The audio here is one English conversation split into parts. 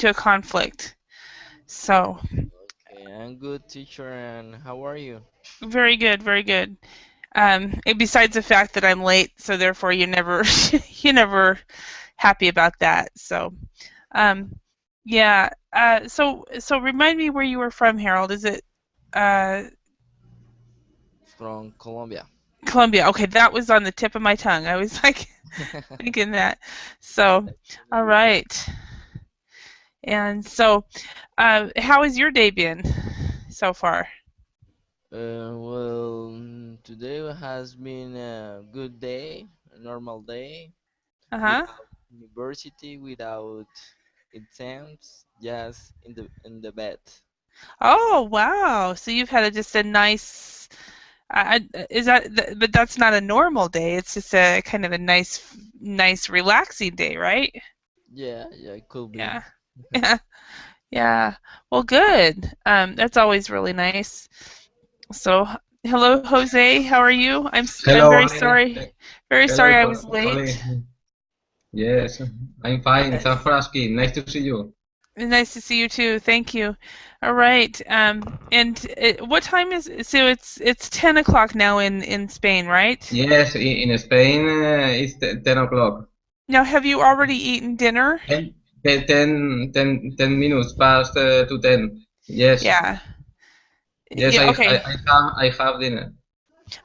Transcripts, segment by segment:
to a conflict. So, Okay, I'm good, teacher, and how are you? very good, very good. Besides the fact that I'm late, so therefore you never you never happy about that. So, um, yeah. So remind me where you were from, Harold. Is it uh, From Colombia. Colombia? Okay, that was on the tip of my tongue. I was like thinking that. So, all right. And so, how has your day been so far? Today has been a good day, a normal day, Uh-huh. without university, without exams, just in the bed. Oh, wow. So you've had just a nice, is that, but that's not a normal day. It's just a kind of a nice relaxing day, right? Yeah, yeah, it could be. Yeah. Yeah. Yeah. Well, good. That's always really nice. So, hello, Jose. How are you? I'm Hello, very Oli. sorry. Very Hello, sorry I was Oli. late. Yes, I'm fine. Thanks for asking. Nice to see you. Nice to see you too. Thank you. All right. And what time is so it's 10 o'clock now in Spain, right? Yes, in Spain it's 10 o'clock. Now, have you already eaten dinner? 10 minutes past to 10. Yes, Yeah. yes, Yeah, okay. I have dinner.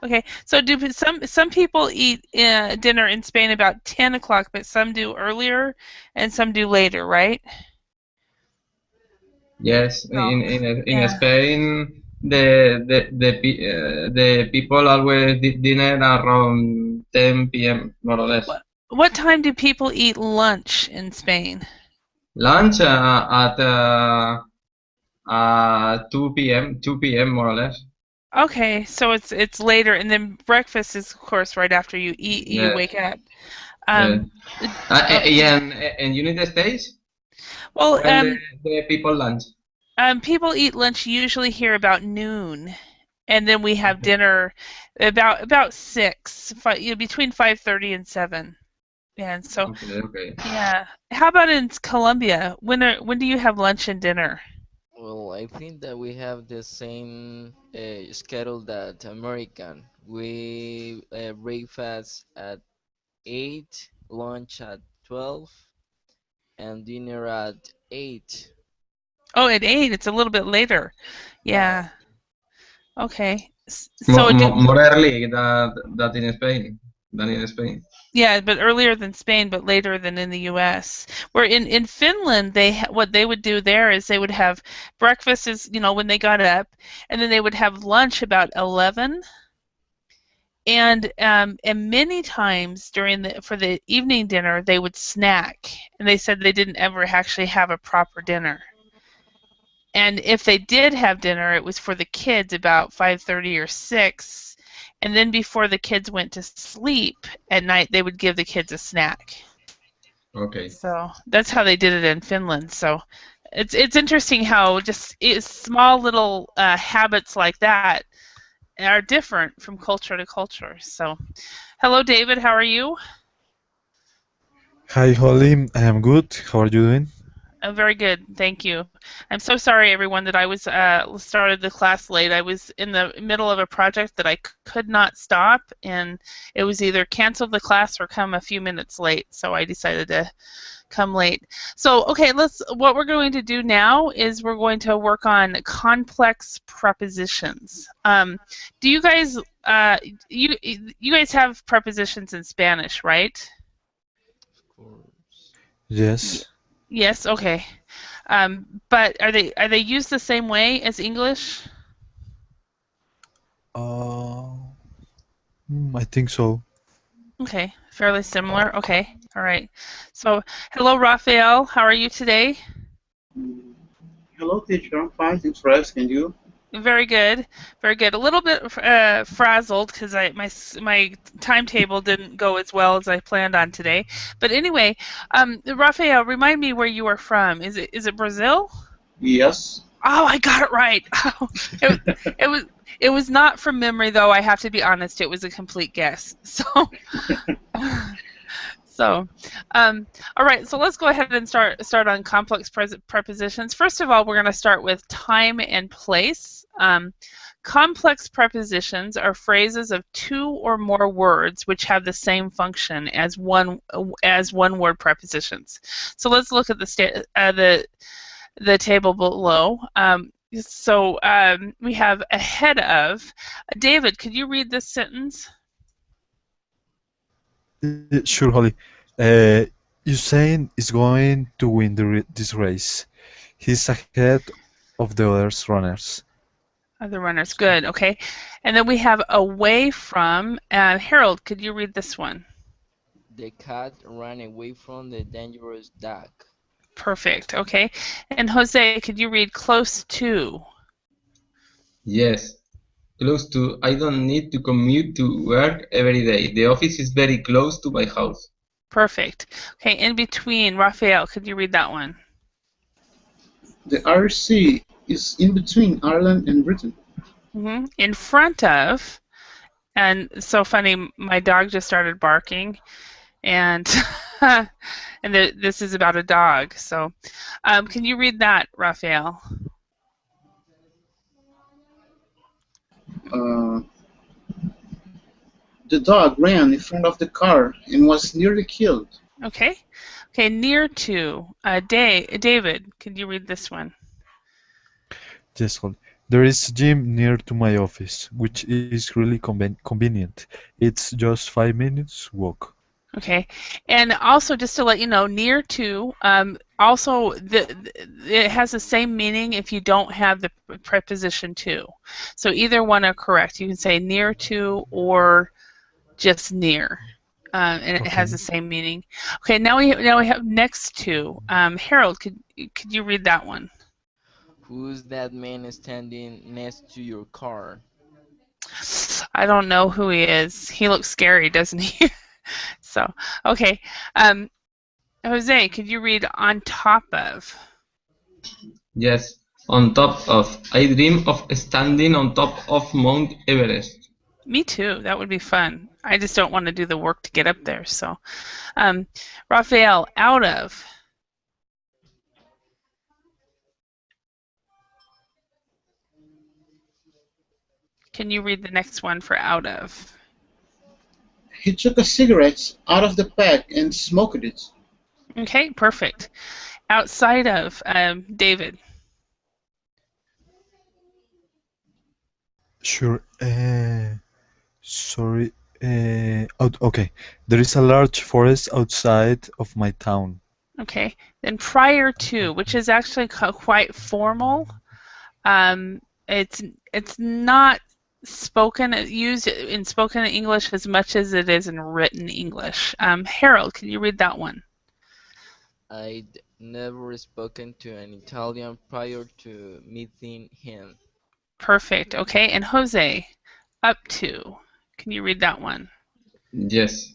Okay. So do some people eat dinner in Spain about 10 o'clock, but some do earlier and some do later, right? Yes, So, in yeah. Spain the people always dinner around 10 p.m. more or less. What time do people eat lunch in Spain? Lunch at 2 p.m. 2 p.m. more or less. Okay, so it's later, and then breakfast is, of course, right after you eat, you Yes, wake up. yes. Um, Yeah, and United States well, when the people lunch. people eat lunch usually here about noon, and then we have Okay, dinner about 6, between 5:30 and 7. And so, okay, okay. yeah. How about in Colombia? When do you have lunch and dinner? Well, I think that we have the same schedule that American. We breakfast at 8, lunch at 12, and dinner at 8. Oh, at 8. It's a little bit later. Yeah. Yeah. Okay. So More early that in Spain than in Spain. yeah, but earlier than Spain, but later than in the U.S. Where in Finland, what they would do there is they would have breakfast when they got up, and then they would have lunch about 11, and many times for the evening dinner they would snack, and they said they didn't ever actually have a proper dinner. And if they did have dinner, it was for the kids about 5:30 or 6, and then before the kids went to sleep at night, they would give the kids a snack. Okay. So that's how they did it in Finland. So it's interesting how just small little habits like that are different from culture to culture. So, hello, David. How are you? Hi Holly, I am good. How are you doing? Very good, thank you. I'm so sorry, everyone, that I was started the class late. I was in the middle of a project that I could not stop, and it was either cancel the class or come a few minutes late. So I decided to come late. So okay, what we're going to do now is we're going to work on complex prepositions. Do you guys you guys have prepositions in Spanish, right? Of course. Ye- Yes. yes, okay. But are they used the same way as English? Uh, I think so. Okay, fairly similar. Okay, all right. So hello, Raphael. How are you today? Hello, teacher. I'm fine. Thanks for asking you. Very good, very good. A little bit frazzled because my timetable didn't go as well as I planned on today. But anyway, Rafael, remind me where you are from. Is it Brazil? Yes. Oh, I got it right. it, it was it was not from memory though. I have to be honest. It was a complete guess. So So, all right. So let's go ahead and start on complex prepositions. First of all, we're going to start with time and place. Complex prepositions are phrases of two or more words which have the same function as one-word prepositions. So let's look at the table below. We have ahead of. David, could you read this sentence? Sure, Holly. Usain is going to win this race. He's ahead of the other runners. The runners, good, okay. And then we have away from. Harold, could you read this one? The cat ran away from the dangerous dog. Perfect, okay. And Jose, could you read close to? Yes. Close to. I don't need to commute to work every day. The office is very close to my house. Perfect. Okay, in between, Raphael, could you read that one? The Irish Sea is in between Ireland and Britain. In front of, and so funny, my dog just started barking, and this is about a dog. So, can you read that, Raphael? The dog ran in front of the car and was nearly killed. Okay. Okay, near to. David, could you read this one? Yes, Holly. There is a gym near to my office, which is really convenient. It's just 5 minutes walk. Okay, and also just to let you know, near to, also it has the same meaning if you don't have the preposition to. So either one are correct. You can say near to or just near, and it has the same meaning. Okay, now we have next to. Harold, could you read that one? Who's that man standing next to your car? I don't know who he is. He looks scary, doesn't he? So, okay. Jose, could you read on top of? Yes. On top of. I dream of standing on top of Mount Everest. Me too. That would be fun. I just don't want to do the work to get up there. So, Raphael, out of. Can you read the next one for out of? He took a cigarette out of the pack and smoked it. Okay, perfect. Outside of, David. Sure. Sorry. Okay. There is a large forest outside of my town. Okay. Then prior to, which is actually quite formal. It's not used in spoken English as much as it is in written English. Harold, can you read that one? I'd never spoken to an Italian prior to meeting him. Perfect. Okay, and Jose, up to. Can you read that one? Yes.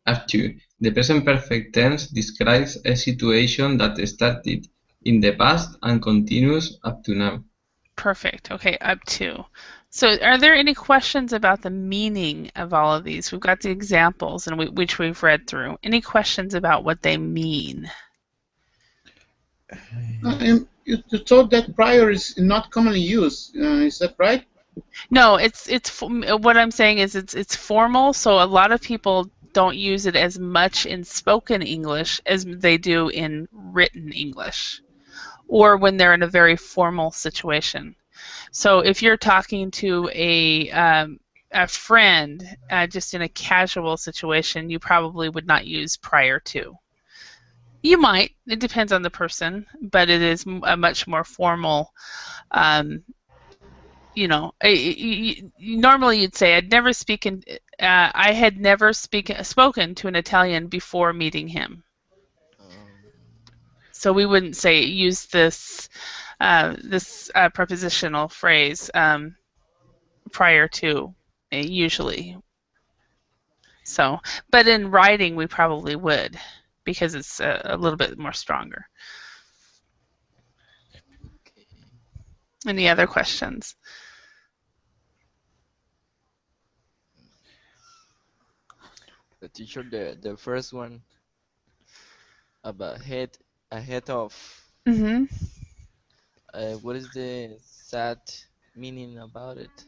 Up to. The present perfect tense describes a situation that started in the past and continues up to now. Perfect. Okay, up to. So are there any questions about the meaning of all of these? We've got the examples which we've read through. Any questions about what they mean? And you told that prior is not commonly used. Is that right? No, it's what I'm saying is it's formal, so a lot of people don't use it as much in spoken English as they do in written English, or when they're in a very formal situation. So if you're talking to a friend just in a casual situation, you probably would not use prior to. You might. It depends on the person, but it is a much more formal. Normally you'd say I had never spoken to an Italian before meeting him. So we wouldn't say use this prepositional phrase prior to usually. So, but in writing we probably would because it's a little bit more stronger. Any other questions? But teacher, the first one about ahead of. Mm-hmm. What is the sad meaning about it?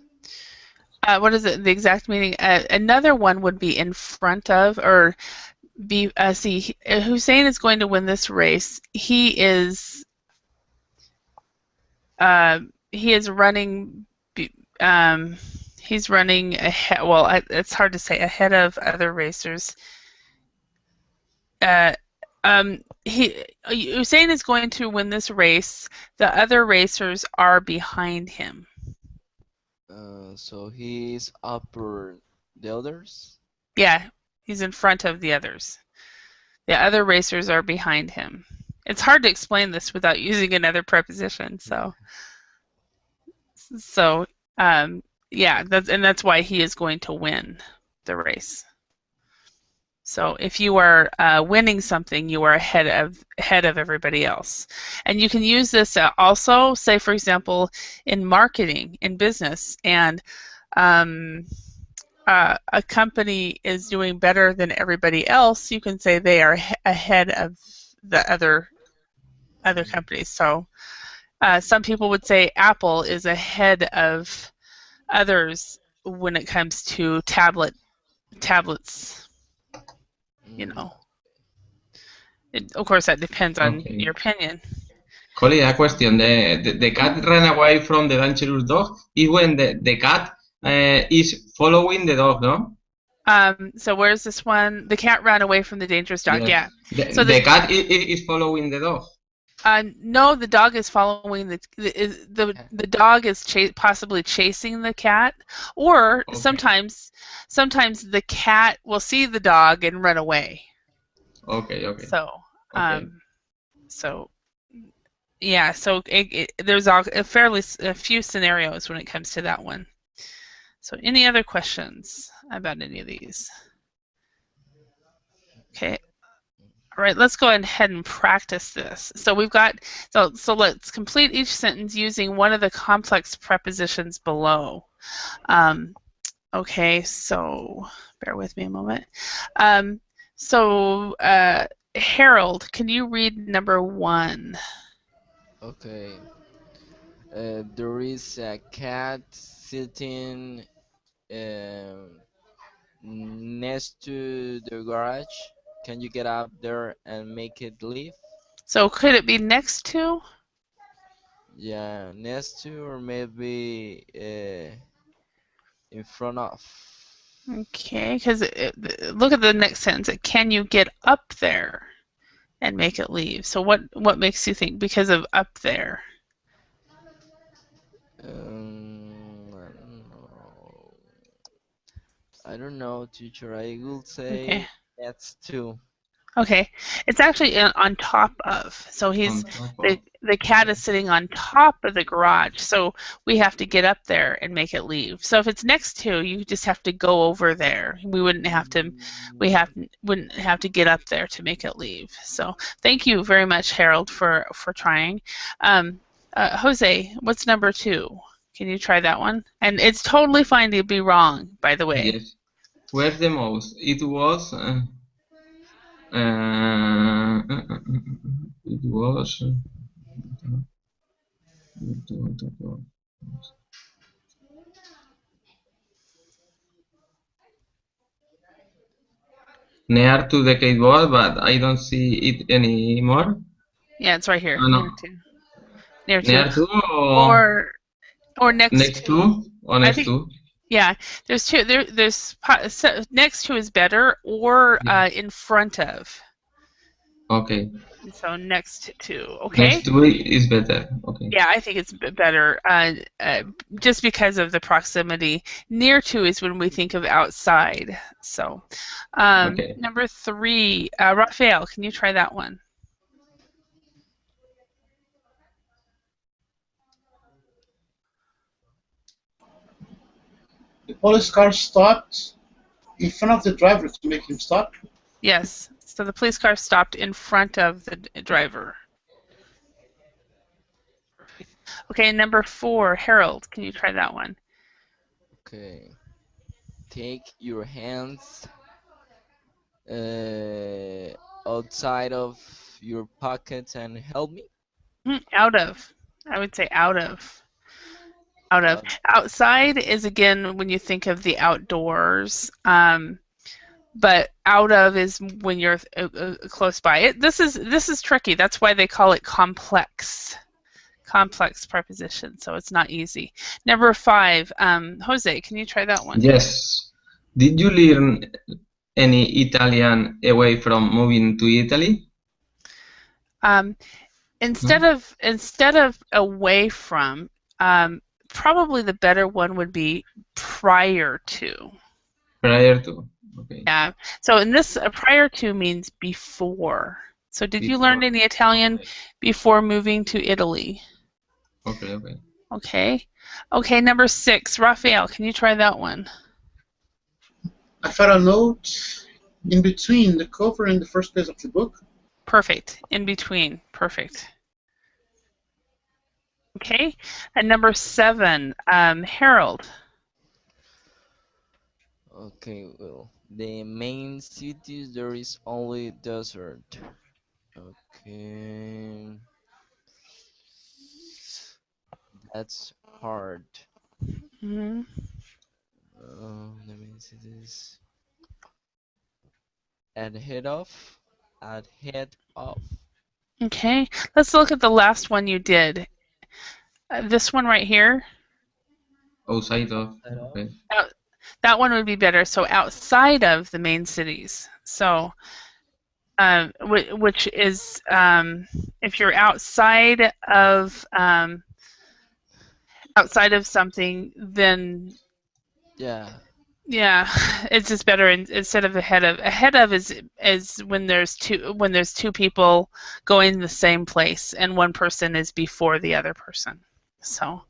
What is it? The exact meaning? Another one would be in front of, or be. See, Hussein is going to win this race. He is running. Um, he's running ahead. Well, it's hard to say ahead of other racers. Uh, Hussein is going to win this race. The other racers are behind him. So he's upper the others. Yeah, he's in front of the others. The other racers are behind him. It's hard to explain this without using another preposition. So yeah, that's why he is going to win the race. So if you are winning something, you are ahead of everybody else. And you can use this also, say for example, in marketing, in business, and a company is doing better than everybody else. You can say they are ahead of the other companies. So some people would say Apple is ahead of others when it comes to tablets. You Mm, know, of course that depends on your Okay. opinion. Colin, a question. The cat ran away from the dangerous dog is when the cat is following the dog, no? So where's this one? The cat ran away from the dangerous dog. Yes. Yeah. So The cat is following the dog. no, the dog is following cat. the dog is possibly chasing the cat, or Okay. sometimes the cat will see the dog and run away. Okay. Okay. So Okay. um, so yeah, so there's a few scenarios when it comes to that one. So any other questions about any of these? Okay. All right, let's go ahead and practice this. So we've got, so let's complete each sentence using one of the complex prepositions below. Okay, so bear with me a moment. So Harold, can you read number 1? Okay. There is a cat sitting next to the garage. Can you get up there and make it leave? So could it be next to? Yeah, next to or maybe in front of. Okay, because look at the next sentence. Can you get up there and make it leave? So what makes you think because of up there? I don't know. I don't know, teacher. I will Okay. say that's two. Okay, it's actually on top of. So On top of. the cat Okay. is sitting on top of the garage. So we have to get up there and make it leave. So if it's next to, you just have to go over there. We wouldn't have to wouldn't have to get up there to make it leave. So thank you very much, Harold, for trying. Jose, what's number 2? Can you try that one? And it's totally fine to be wrong, by the way. Yes. Where's the mouse? It was. It was. Near to the keyboard, but I don't see it anymore. Yeah, it's right here, No. near to. Near to. Near to or Or next next to. to or I next think to. yeah. There's two. So next to is better, or Yeah. in front of. Okay. So next to. Okay. Next to it is better. Okay. Yeah, I think it's better, just because of the proximity. Near to is when we think of outside. So, Okay. number 3, Raphael, can you try that one? The police car stopped in front of the driver to make him stop. Yes. So the police car stopped in front of the driver. Okay, number 4, Harold, can you try that one? Okay. Take your hands outside of your pockets and help me. Out of. I would say out of. Out of. Uh, Outside is again when you think of the outdoors. But out of is when you're close by. This is tricky. That's why they call it complex preposition. So it's not easy. Number 5, Jose, can you try that one? Yes. Did you learn any Italian away from moving to Italy? Um, No? instead of away from, probably the better one would be prior to. Prior to. Okay. Yeah. So in this, prior to means before. So did you learn Before. any Italian Okay. before moving to Italy? Okay. Okay. Okay. Okay, number 6, Raphael, can you try that one? I found a note in between the cover and the first page of the book. Perfect. In between. Perfect. Okay. And number 7, Harold. okay, well, the main cities there is only desert. Okay, that's hard. Mhm. The main cities ahead of, ahead of, Okay. Let's look at the last one you did. This one right here. Outside of. outside of. Okay. That one would be better. So outside of the main cities. So, which is if you're outside of something, then Yeah, yeah, it's just better instead of ahead of. Ahead of is when there's two people going the same place and one person is before the other person. So,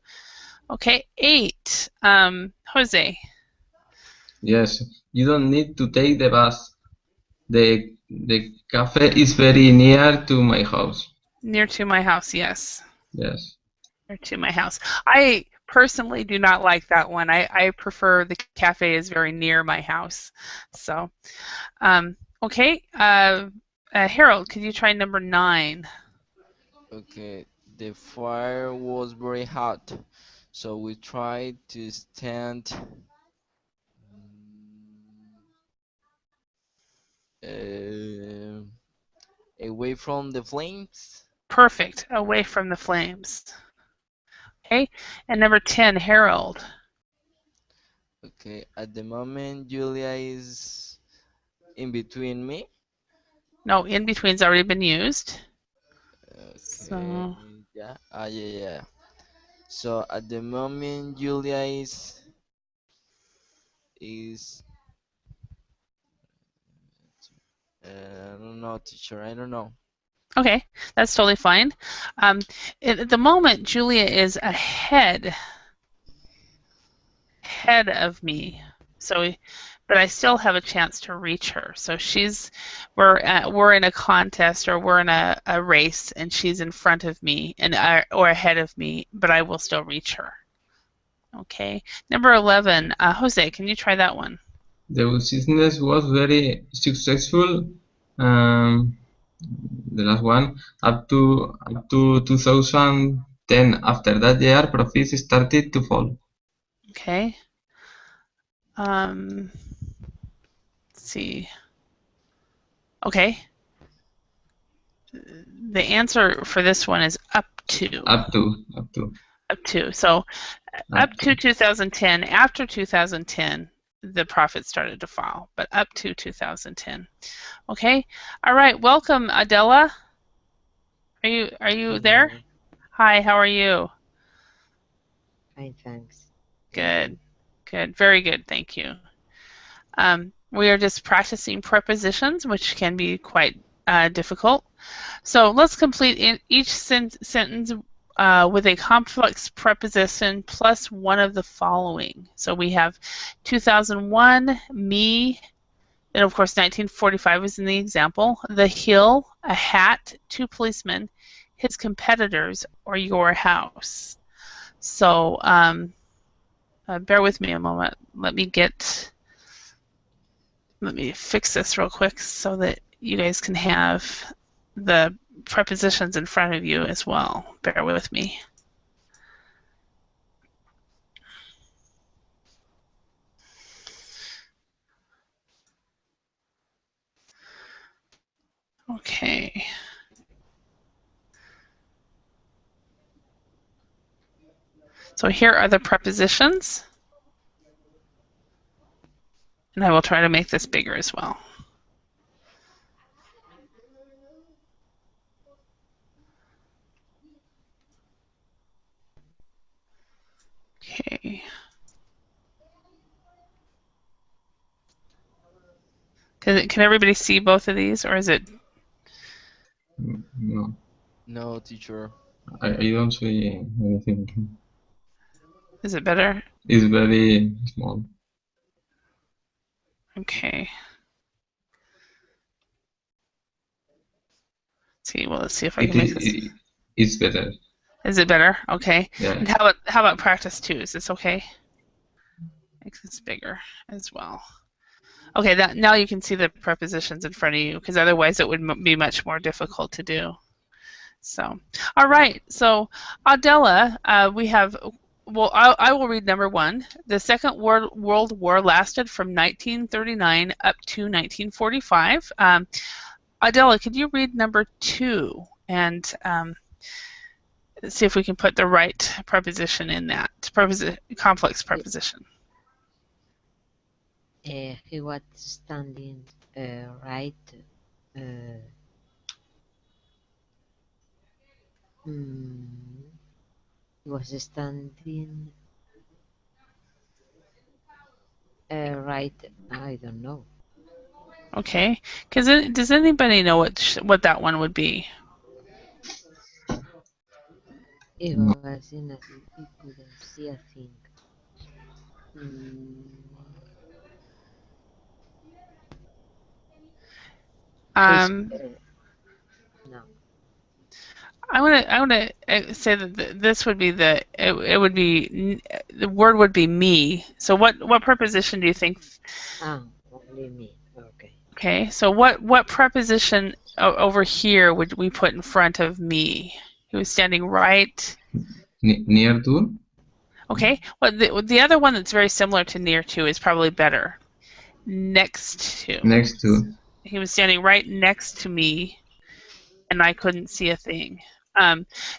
okay, 8. Jose, Yes. You don't need to take the bus. The cafe is very near to my house. near to my house, yes. Yes. Near to my house. I personally do not like that one. I prefer the cafe is very near my house. So, okay. Harold, could you try number 9? okay. The fire was very hot, so we tried to stand uh, away from the flames. Perfect. Away from the flames. Okay. And number 10, Harold. Okay, at the moment, Julia is in between me. No, in between's already been used. Okay, So, yeah, yeah, yeah. So at the moment, Julia is I don't know, teacher. I don't know. okay, that's totally fine. At the moment, Julia is ahead of me. So, but I still have a chance to reach her. So we're in a contest or we're in a race, and she's in front of me and or ahead of me, but I will still reach her. Okay. Number 11, Jose, can you try that one? The business was very successful. Um, the last one up to 2010. After that year, profits started to fall. Okay. Let's see. Okay. The answer for this one is up to. Up to Up to. So up up to. to 2010. After 2010, the profit started to fall, but up to 2010. Okay. All right. Welcome, Adela. Are you there? Hello. Hi. How are you? Fine, thanks. And Good. you? Good. Very good. Thank you. We are just practicing prepositions, which can be quite difficult. So let's complete each sentence with a complex preposition plus one of the following. So we have 2001, me, and of course 1945 is in the example, the hill, a hat, two policemen, his competitors, or your house. So bear with me a moment. Let me get let me fix this real quick so that you guys can have the prepositions in front of you as well. Bear with me. Okay. So here are the prepositions. And I will try to make this bigger as well. Okay. Can everybody see both of these, or is it? No, No, teacher. I don't see anything. Is it better? It's very small. Okay. See, well, let's see if I can make this. It's better. Is it better? Okay. Yeah. And how about practice 2? Is this okay? Make this bigger as well. Okay, now you can see the prepositions in front of you, because otherwise it would be much more difficult to do. So, all right. So, Adela, we have. Well, I will read number 1. The Second World War lasted from 1939 up to 1945. Adela, could you read number 2 and see if we can put the right preposition in that complex preposition? He was standing right. He was standing right. I don't know. Okay. Does anybody know what that one would be? He No. was in a. He couldn't see a thing. No. I want to say that this would be the word would be me. So what preposition do you think? Only me. Okay. Okay, so what preposition over here would we put in front of me? He was standing right. Near to? Okay, well the other one that's very similar to near to is probably better. Next to. Next to. He was standing right next to me, and I couldn't see a thing.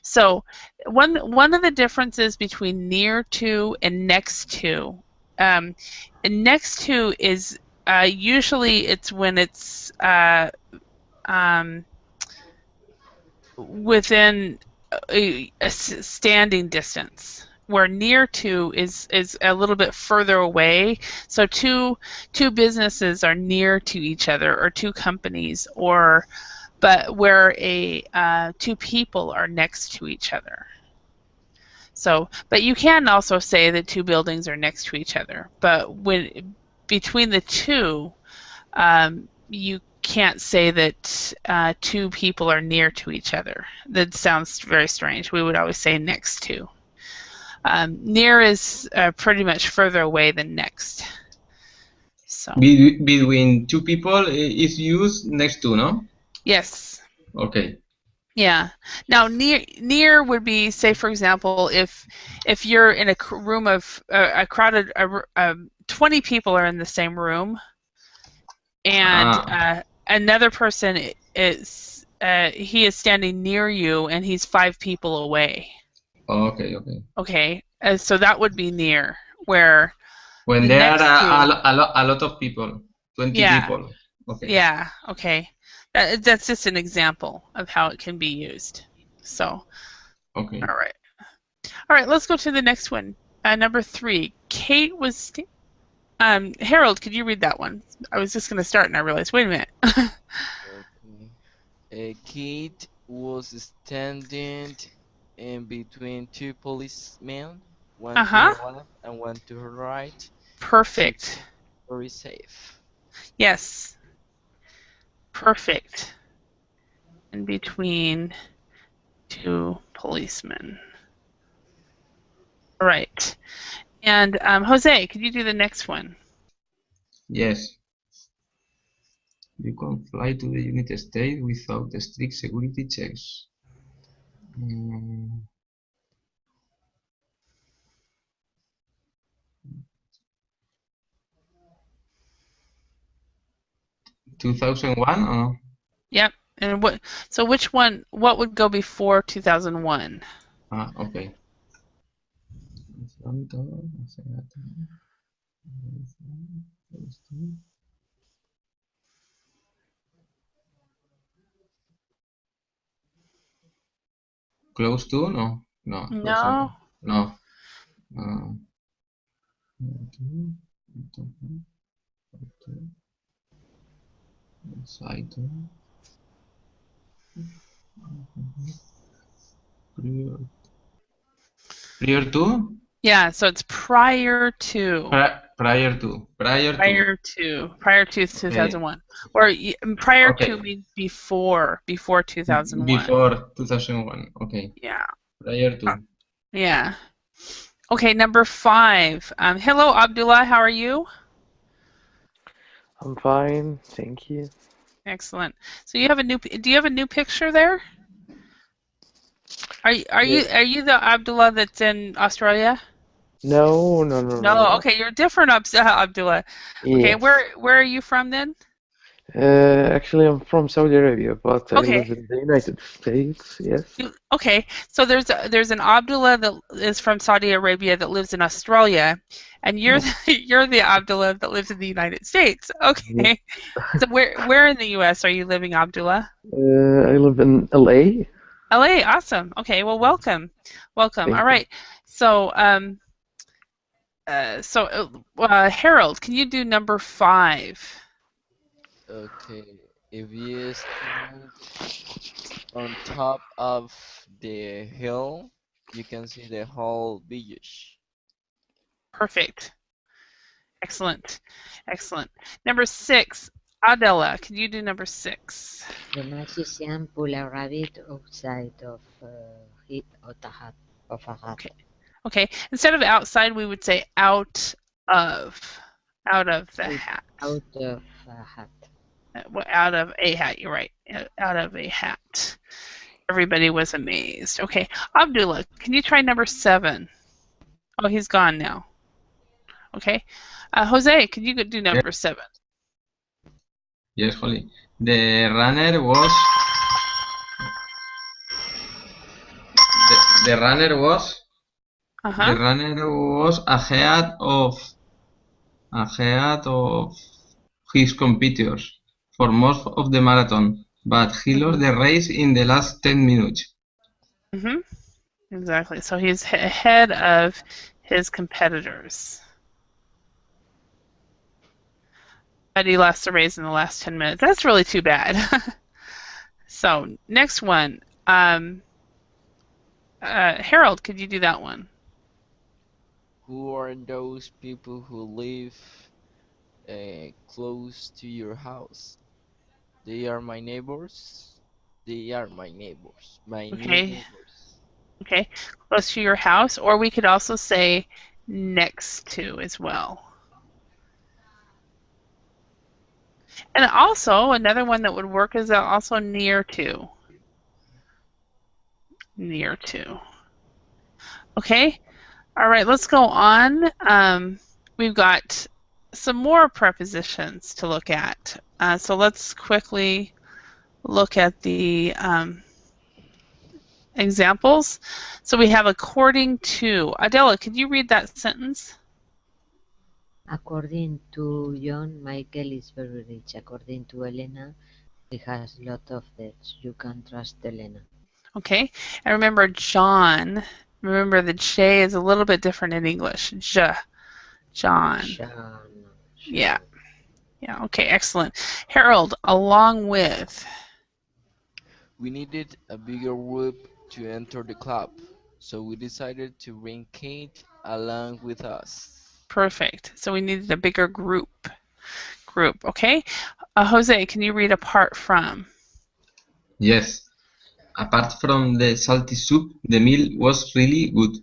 So one of the differences between near to and next to, and next to is usually it's when it's within a standing distance, where near to is a little bit further away. So two businesses are near to each other, or two companies, but where two people are next to each other. So, but you can also say that two buildings are next to each other. But when between the two, you can't say that two people are near to each other. That sounds very strange. We would always say next to. Near is pretty much further away than next. So. Between two people is used next to, no? Yes. Okay. Yeah. Now, near would be, say, for example, if you're in a room of a crowded, 20 people are in the same room, and another person is he is standing near you, and he's 5 people away. Okay. Okay. So that would be near, where when there are a lot of people, 20 people. Okay. Yeah. Okay. That's just an example of how it can be used. So. Okay. All right. Let's go to the next one. Number 3. Kate was. Harold, could you read that one? I was just going to start, and I realized, wait a minute. Okay. Kate was standing in between two policemen, one to her left and one to her right. Perfect. Very safe. Yes. Perfect. In between two policemen. All right. And Jose, could you do the next one? Yes. You can fly to the United States without strict security checks. 2001 or no? Yep. And so which one? What would go before 2001? Okay. Close to? No. Close No. enough. No. Site. Prior to? Yeah. So it's prior to. Prior to. Prior to Okay. 2001, or prior to Okay. means before 2001. Before 2001. Okay. Yeah. Prior to. Yeah. Okay. Number 5. Hello, Abdullah. How are you? I'm fine, thank you. Excellent. So you have a new. Do you have a new picture there? Are Yeah. you the Abdullah that's in Australia? No, no, no, no, No. no. Okay, you're different, Abdullah. Okay, Yes. where are you from then? Actually, I'm from Saudi Arabia, but I Okay. live in the United States. Yes. Okay, so there's an Abdullah that is from Saudi Arabia that lives in Australia, and you're Oh, the, you're the Abdullah that lives in the United States. yes. Okay, so where in the U.S. are you living, Abdullah? I live in LA. LA, awesome. Okay, well, welcome. All Thank you. right. So Harold, can you do number 5? Okay, if you stand on top of the hill, you can see the whole village. Perfect. Excellent. Number 6, Adela, can you do number 6? The magician pull a rabbit outside of a hat. Okay. Okay, instead of outside, we would say out of the hat. Out of a hat. Out of a hat, you're right. Out of a hat. Everybody was amazed. Okay, Abdullah, can you try number 7? Oh, he's gone now. Okay. Jose, can you do number 7? Yes, Holly. The runner was the runner was Uh-huh. ahead of his competitors for most of the marathon, but he lost the race in the last 10 minutes. Mm-hmm. Exactly. So he's ahead of his competitors. But he lost the race in the last 10 minutes. That's really too bad. So next one. Harold, could you do that one? Who are those people who live close to your house? They are my neighbors. They are my neighbors. My new Okay. neighbors. Okay. Close to your house, or we could also say next to as well. And also another one that would work is also near to. Near to. Okay. All right. Let's go on. We've got some more prepositions to look at. So let's quickly look at the examples. So we have according to. Adela, could you read that sentence? According to John, Michael is very rich. According to Elena, he has lot of debts. You can trust Elena. Okay. And remember John. Remember the J is a little bit different in English. John. Sean. Yeah. Yeah. Okay. Excellent. Harold, along with. We needed a bigger group to enter the club, so we decided to bring Kate along with us. Perfect. So we needed a bigger group. Okay. Jose, can you read apart from? Yes. Apart from the salty soup, the meal was really good.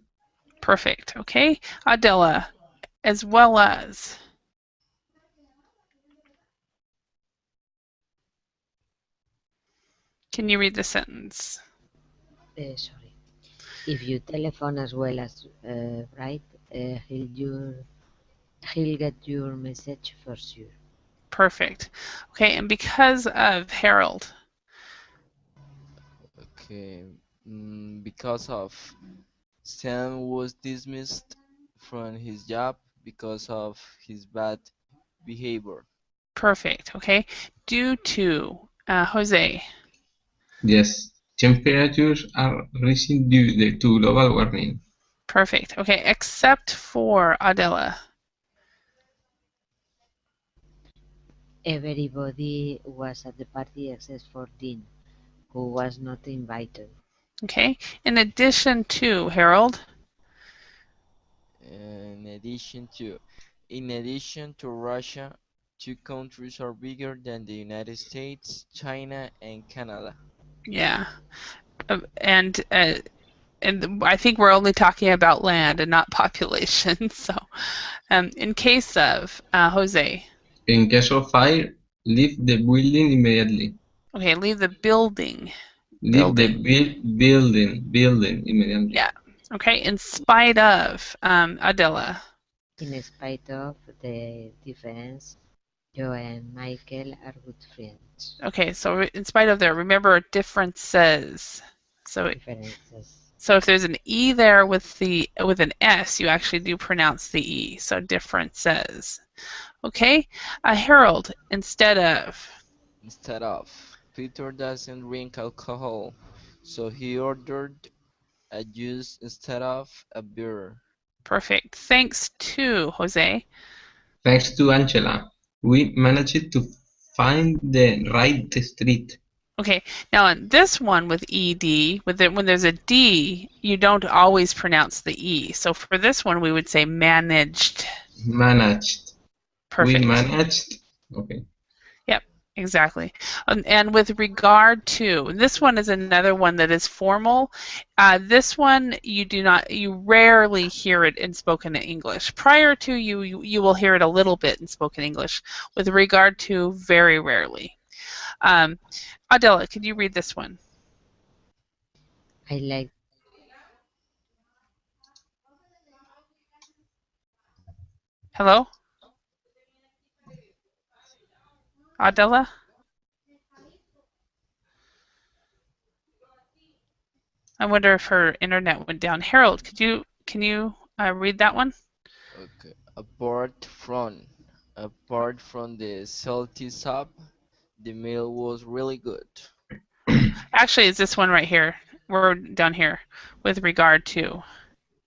Perfect. Okay. Adela, as well as. Can you read the sentence? Sorry. If you telephone as well as write, he'll get your message for sure. Perfect. Okay, and because of Harold. Okay. Because of Sam was dismissed from his job because of his bad behavior. Perfect. Okay. Due to Jose. Yes, temperatures are rising due to global warming. Perfect. Okay, except for Adela. Everybody was at the party except for Dean, who was not invited. Okay. In addition to Harold. In addition to Russia, two countries are bigger than the United States, China and Canada. Yeah. And I think we're only talking about land and not population. So, in case of Jose. In case of fire, leave the building immediately. Okay, leave the building. Leave the building immediately. Yeah. Okay. In spite of Adela. In spite of the difference, Joe and Michael are good friends. Okay, so in spite of there, remember differences. So Differences. So if there's an E there with an S, you actually do pronounce the E. So differences. Okay, Harold instead of. Instead of, Peter doesn't drink alcohol, so he ordered a juice instead of a beer. Perfect. Thanks to Jose. Thanks to Angela, we managed to find the right street. Okay, now in this one with ED, when there's a D, you don't always pronounce the E. So for this one, we would say managed. Managed. Perfect. We managed. Okay. Yep, exactly. And with regard to, this one is another one that is formal. This one you rarely hear it in spoken English. Prior to, you will hear it a little bit in spoken English. With regard to, very rarely. Adela, could you read this one? I like Hello? Adela? I wonder if her internet went down. Harold, can you read that one? Okay. Apart from the salty soup, the meal was really good. Actually, it's this one right here. We're down here with regard to.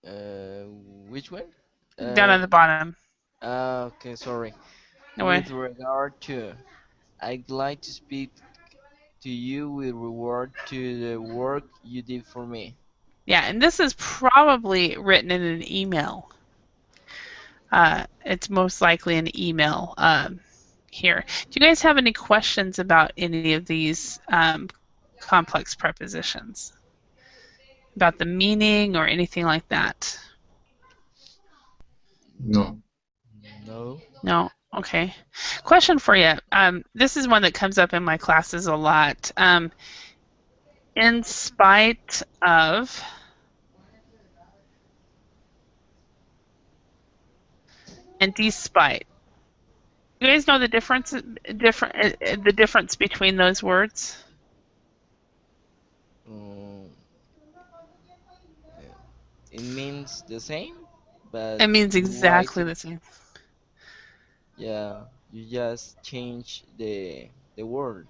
Uh, which one? Down Uh, at the bottom. okay, sorry. No way. With regard to, I'd like to speak to you with regard to the work you did for me. Yeah, and this is probably written in an email. It's most likely an email here. Do you guys have any questions about any of these complex prepositions? About the meaning or anything like that? No. No. No? Okay. Question for you. This is one that comes up in my classes a lot. In spite of, and despite. You guys know the difference between those words? Um, it means the same, but It means you like exactly to, the same. yeah, you just change the word.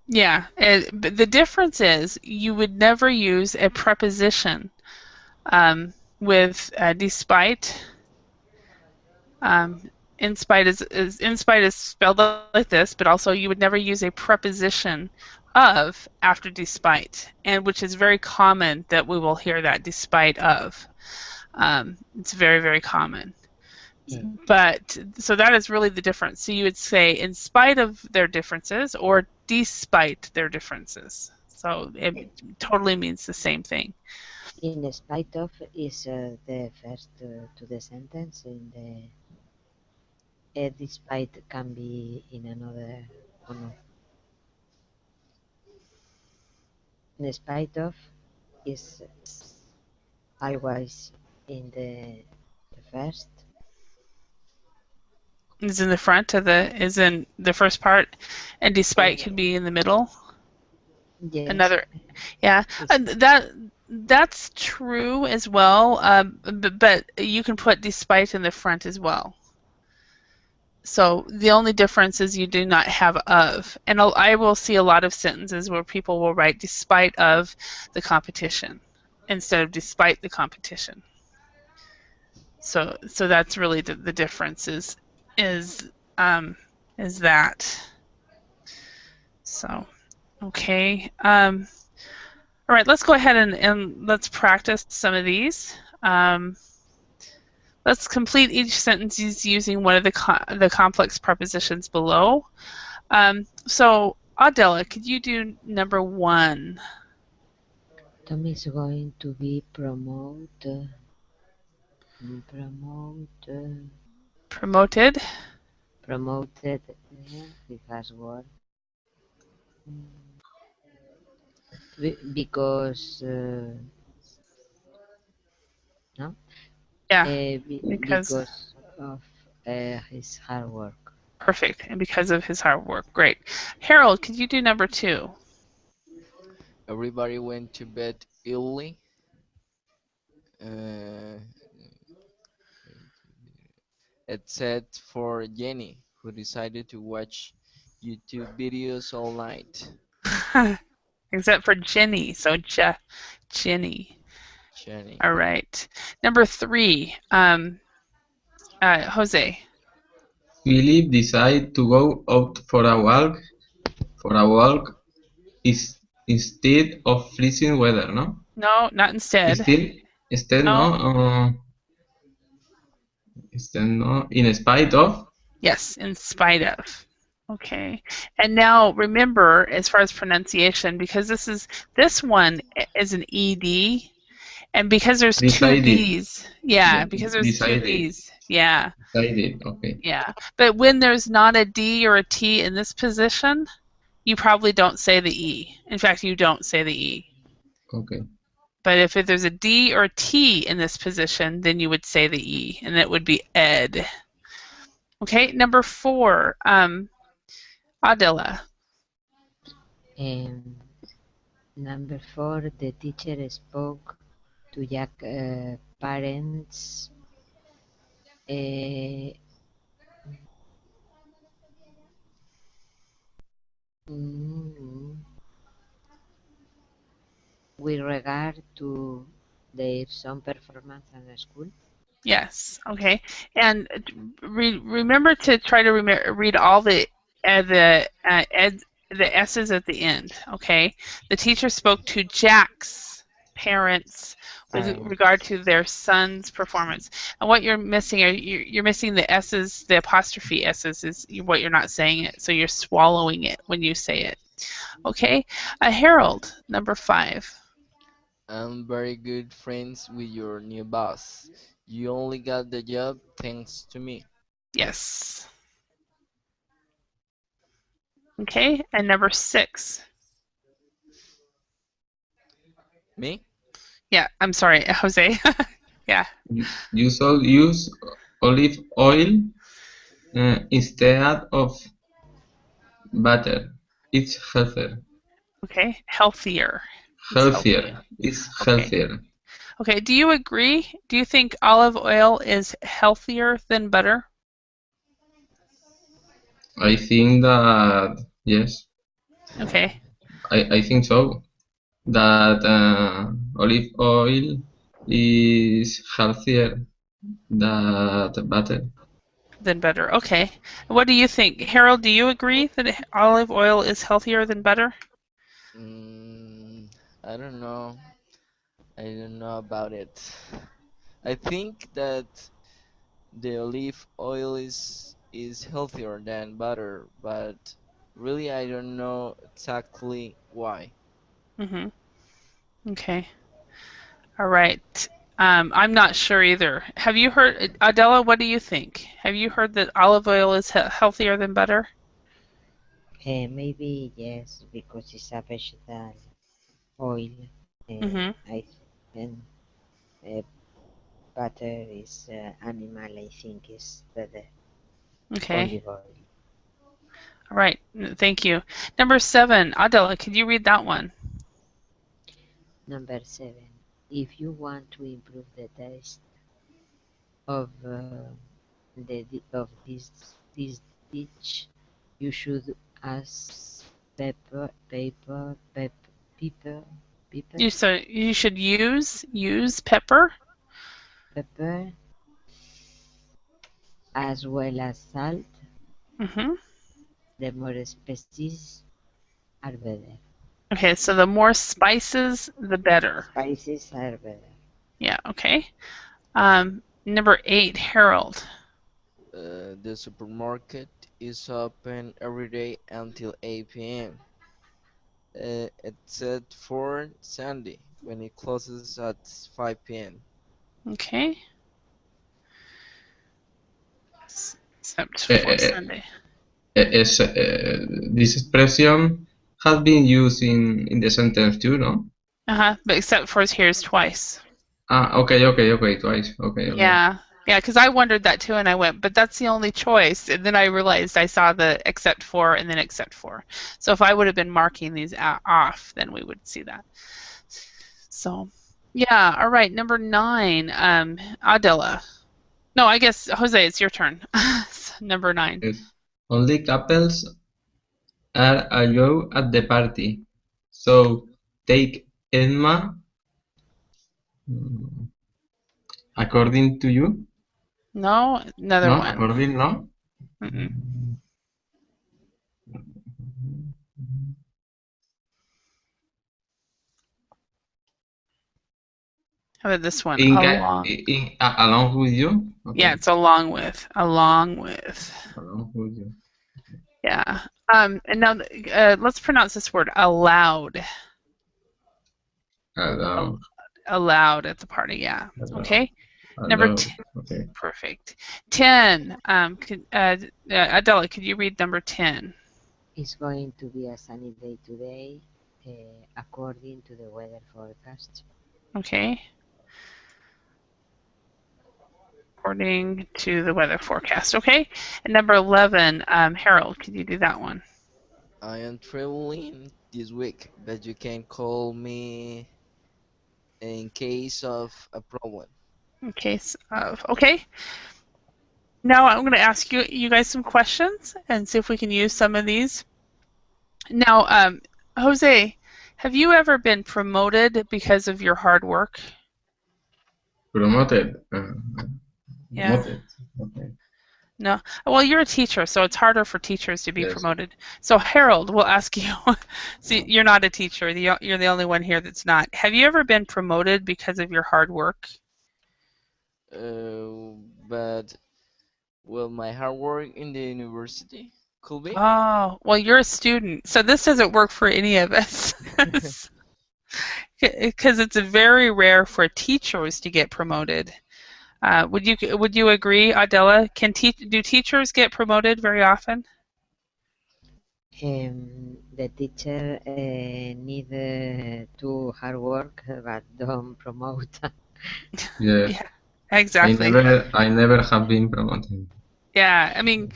Yeah, but the difference is you would never use a preposition with despite. In spite is spelled like this, but also you would never use a preposition of after despite, and which is very common that we will hear that despite of. It's very, very common. But so that is really the difference. So you would say in spite of their differences or despite their differences. So it totally means the same thing. in spite of is the first to the sentence in the despite can be in another or no. in spite of is always in the first. Is in the front of is in the first part, and despite Uh, could be in the middle. yes, Another, yeah, it's that's true as well. But you can put despite in the front as well. So the only difference is you do not have of. And I will see a lot of sentences where people will write despite of the competition instead of despite the competition. So that's really the difference is um, is that. So okay. All right, let's go ahead and let's practice some of these. Let's complete each sentence using one of the complex prepositions below. So, Adela, could you do number 1? Tom is going to be Promoted. promoted. Yeah, he has work. Because no, Yeah, because because of his hard work. perfect, and because of his hard work. Great. Harold, could you do number 2? Everybody went to bed early. Uh, except for Jenny, who decided to watch YouTube videos all night. Except for Jenny. So Jenny. Jenny. All right. Number 3. Jose. Philip decided to go out for a walk is instead of freezing weather, no? No, not instead. Instead, no. No. Instead, no. In spite of. Yes, in spite of. Okay. And now remember, as far as pronunciation, because this one is an ed, and because there's two Decided. d's, yeah, because there's two Decided. d's, yeah, Decided. Okay. yeah. But when there's not a d or a t in this position, you probably don't say the e. In fact, you don't say the e. Okay. But if there's a d or a t in this position, then you would say the e, and it would be ed. Okay, number 4, Adela. Number 4, the teacher spoke to Jack's parents mm, with regard to their son performance in school. Yes. Okay. And remember to try to read all the s's at the end. Okay. The teacher spoke to Jack's parents with regard to their son's performance. And what you're missing are you're missing the s's, the apostrophe s's is what you're not saying it. So you're swallowing it when you say it. Okay. Harold, number 5. I'm very good friends with your new boss. You only got the job thanks to me. Yes. Okay. And number 6. Me? Yeah, I'm sorry, Jose. Yeah. You should use olive oil instead of butter. It's healthier. Okay. Healthier. It's healthier. Healthier. It's Okay. healthier. Okay. Do you agree? Do you think olive oil is healthier than butter? I think that yes. Okay. I think so. That olive oil is healthier than butter. Than butter. Okay. What do you think? Harold, do you agree that olive oil is healthier than butter? Mm, I don't know. I don't know about it. I think that the olive oil is healthier than butter, but really I don't know exactly why. Mm-hmm. Okay. All right. I'm not sure either. Have you heard, Adela, what do you think? Have you heard that olive oil is healthier than butter? Maybe yes, because it's a vegetable. oil. Mhm. I and uh, butter is animal. I think is better. Okay. Olive oil. All right. Thank you. Number 7, Adela, could you read that one? Number 7. If you want to improve the taste of this dish, you should add pepper, pepper, You should use pepper. pepper, as well as salt. Mhm. The more spices are better. Okay, so the more spices, the better. Spices are better. Yeah. Okay. Number 8, Harold. The supermarket is open every day until 8 p.m. Except for Sunday, when it closes at 5 p.m. Okay. Except for Uh, Sunday. this expression has been used in the sentence too, no? But except for here's twice. Okay, twice. Okay. Yeah. Yeah, because I wondered that too, and I went, but that's the only choice. And then I realized I saw the except for and then except for. So if I would have been marking these off, then we would see that. So, yeah. All right. Number 9, Adela. No, I guess Jose, it's your turn. Number 9. Yes. Only couples are allowed at the party. So take Emma, mm, according to you? No, another No, one. according no? Mm-mm. How about this one? Along. Along with you? Yeah, Okay, it's along with. Along with. along with you. Yeah. And now let's pronounce this word allowed. Along, Allowed at the party. Yeah. along, Okay. Number along. 10. Okay. Perfect. 10. Adela, could you read number 10? It's going to be a sunny day today, according to the weather forecast. Okay. According to the weather forecast. Okay. And number 11, Harold, could you do that one? I am traveling this week, but you can call me in case of a problem. In case of. Okay. Now I'm going to ask you guys some questions and see if we can use some of these. Now, Jose, have you ever been promoted because of your hard work? Promoted. Yeah. Promoted. Okay. No. Well, you're a teacher, so it's harder for teachers to be Yes. promoted. So Harold, we'll ask you. See, you're not a teacher. You're the only one here that's not. Have you ever been promoted because of your hard work? But well, my hard work in the university could be. Oh, well, you're a student, so this doesn't work for any of us. Because it's very rare for teachers to get promoted. Would you agree, Adela? Do teachers get promoted very often? The teacher need to hard work, but don't promote. Yes. Yeah, exactly. I never have been promoted. Yeah, I mean,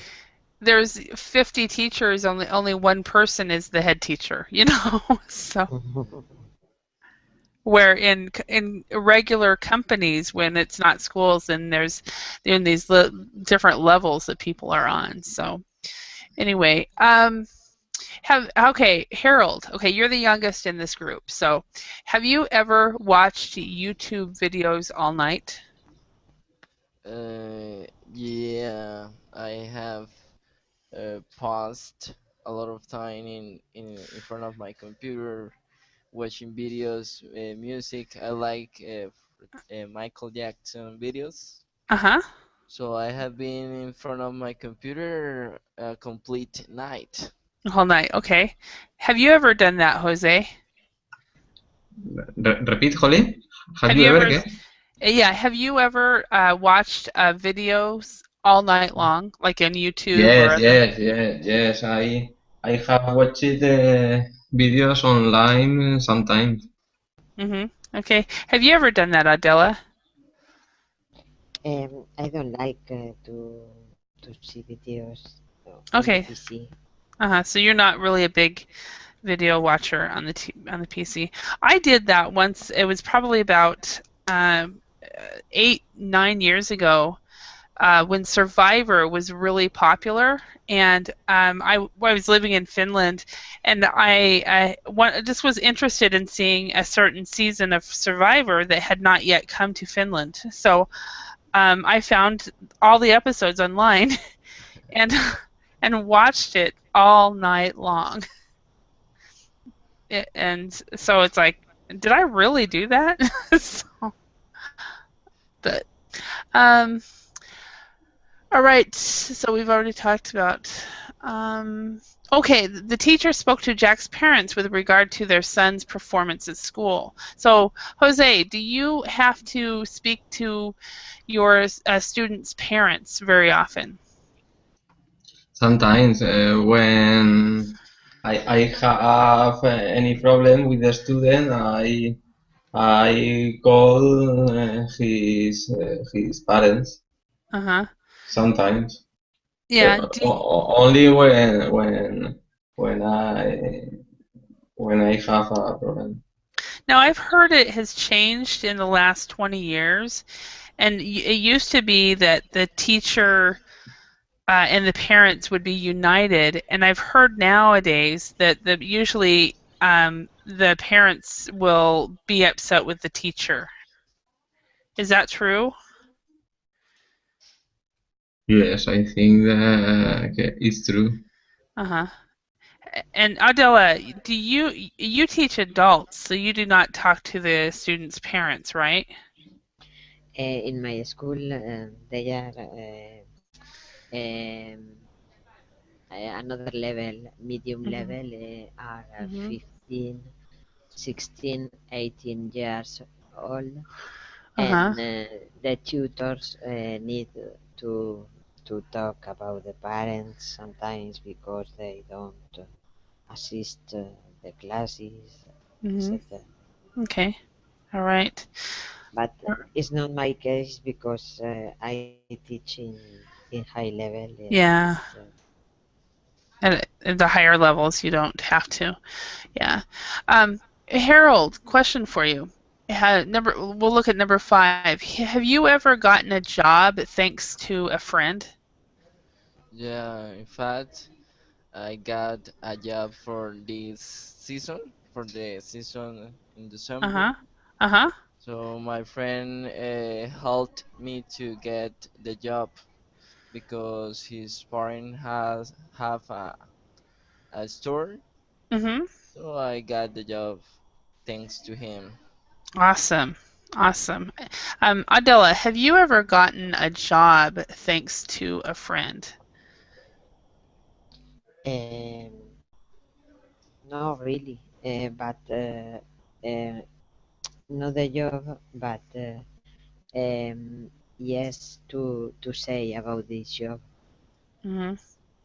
there's 50 teachers, only one person is the head teacher, you know? So where in regular companies, when it's not schools, then there's in these different levels that people are on. So anyway, okay, Harold. Okay, you're the youngest in this group. So have you ever watched YouTube videos all night? Yeah, I have paused a lot of time in front of my computer watching videos, music. I like Michael Jackson videos. Uh-huh. So I have been in front of my computer a complete night. All night. Okay. Have you ever done that, Jose? Repeat, Holly. Have Have you you ever ever get? Yeah, have you ever watched videos all night long, like on YouTube or Yes, other? yes, yes, yes. I have watched it. videos online sometimes. Okay. Have you ever done that, Adela? I don't like to see videos on the Okay. PC. So you're not really a big video watcher on the PC. I did that once. It was probably about 8, 9 years ago, when Survivor was really popular, and I was living in Finland, and just was interested in seeing a certain season of Survivor that had not yet come to Finland. So I found all the episodes online and and watched it all night long. And so it's like, did I really do that? So, but um, all right. So we've already talked about. Okay, the teacher spoke to Jack's parents with regard to their son's performance at school. So, Jose, do you have to speak to your students' parents very often? Sometimes when I have any problem with the student, I call his parents Uh-huh. sometimes, but Yeah. only when I when I have a problem. Now, I've heard it has changed in the last 20 years, and it used to be that the teacher and the parents would be united, and I've heard nowadays that usually the parents will be upset with the teacher. Is that true? Yes, I think that it's true. Uh-huh. And Adela, do you teach adults, so you do not talk to the students' parents, right? In my school, they are another level, medium Mm-hmm. level, are Mm-hmm. 15, 16, 18 years old, Uh-huh. and the tutors need to to talk about the parents sometimes because they don't assist the classes, Mm-hmm. etc. Okay. All right. But it's not my case because I teach in high level. Yeah. It's At the higher levels, you don't have to. Yeah. Harold, question for you. We'll look at number 5. Have you ever gotten a job thanks to a friend? Yeah, in fact, I got a job for this season, for the season in December. Uh-huh. Uh-huh. So my friend helped me to get the job because his parent has have a store. Mm-hmm. So I got the job thanks to him. Awesome. Awesome. Adela, have you ever gotten a job thanks to a friend? um, not really, but not the job, but yes, to say about this job. Mm-hmm.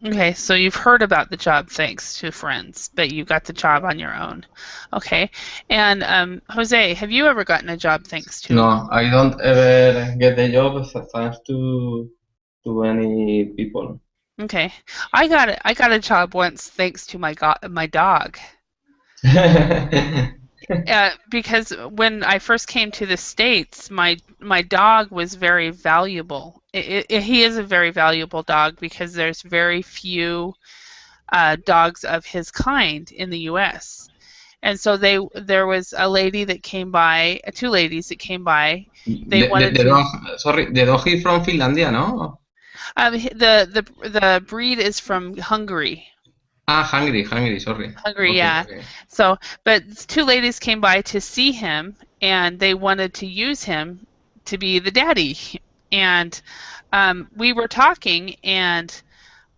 Okay, so you've heard about the job thanks to friends, but you got the job on your own. Okay. And Jose, have you ever gotten a job thanks to? No, I don't ever get the job thanks to any people. Okay. I got a job once thanks to my dog. Because when I first came to the States, my dog was very valuable. He is a very valuable dog because there's very few dogs of his kind in the U.S. And so there was a lady that came by, two ladies that came by. They wanted The to. dog, sorry, the dog is from Finlandia, no? The breed is from Hungary. Ah, hungry, sorry. Hungary, Okay, yeah. okay. So, but two ladies came by to see him, and they wanted to use him to be the daddy. And we were talking, and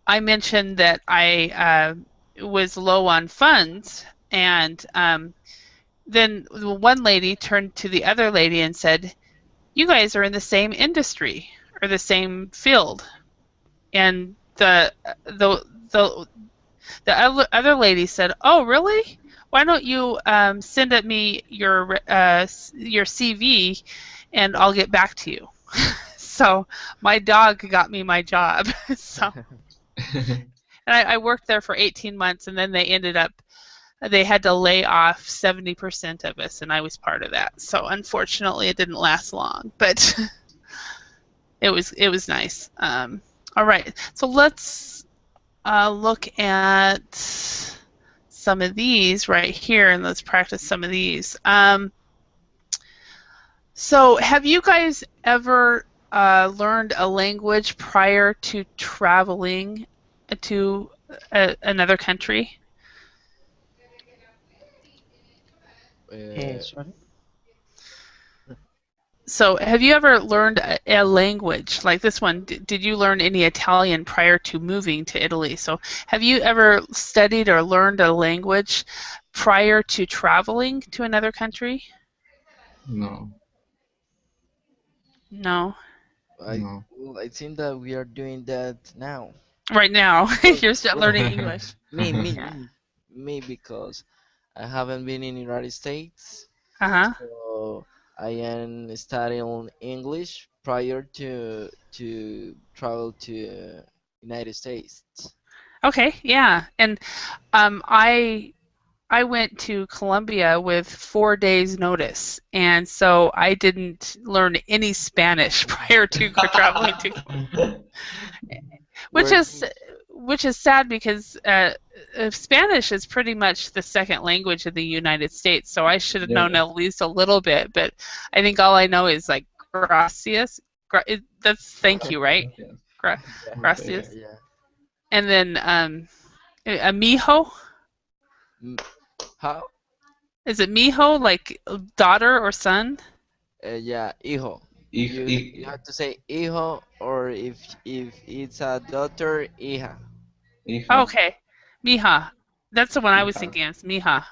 I mentioned that I was low on funds, and then one lady turned to the other lady and said, "You guys are in the same industry or the same field." And the other lady said, "Oh, really? why don't you send at me your CV, and I'll get back to you. So my dog got me my job. So and I worked there for 18 months, and then they had to lay off 70% of us, and I was part of that. So unfortunately, it didn't last long, but it was nice. All right, so let's look at some of these right here, and let's practice some of these. So have you guys ever learned a language prior to traveling to another country? Uh, Sorry? So have you ever learned a language like this one? Did you learn any Italian prior to moving to Italy? So have you ever studied or learned a language prior to traveling to another country? No, No. no. I think that we are doing that now. Right now, Well, you're still well, learning English. me, me, Yeah. me, me, because I haven't been in the United States, Uh-huh. so I am studying English prior to travel to United States. Okay, yeah. And I went to Colombia with 4 days notice, and so I didn't learn any Spanish prior to traveling to, which Where is which is sad because Spanish is pretty much the second language in the United States, so I should have Yeah. known at least a little bit, but I think all I know is like gracias. That's thank you, right? Gracias. Gra- yeah, Okay. yeah, gracias. yeah. And then mijo. Mm, How? Is it mijo like daughter or son? Yeah, hijo. Hij- You hij- have to say hijo, or if it's a daughter, hija. Hija, Okay, mija. That's the one I was hija. thinking. It's mija.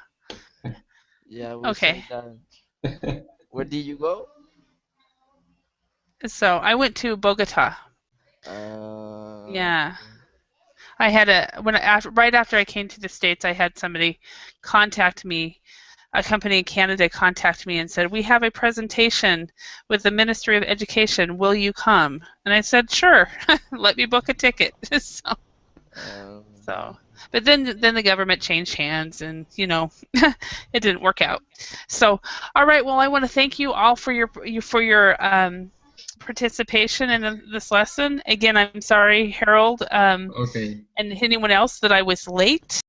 Yeah, we say Okay, that. Where did you go? so I went to Bogota. Yeah, Okay. I had right after I came to the States, I had somebody contact me. A company in Canada contacted me and said, "We have a presentation with the Ministry of Education. Will you come?" And I said, "Sure. Let me book a ticket." So, Um, so, but then the government changed hands, and it didn't work out. So, all right. Well, I want to thank you all for your participation in this lesson. Again, I'm sorry, Harold, Okay. and anyone else that I was late.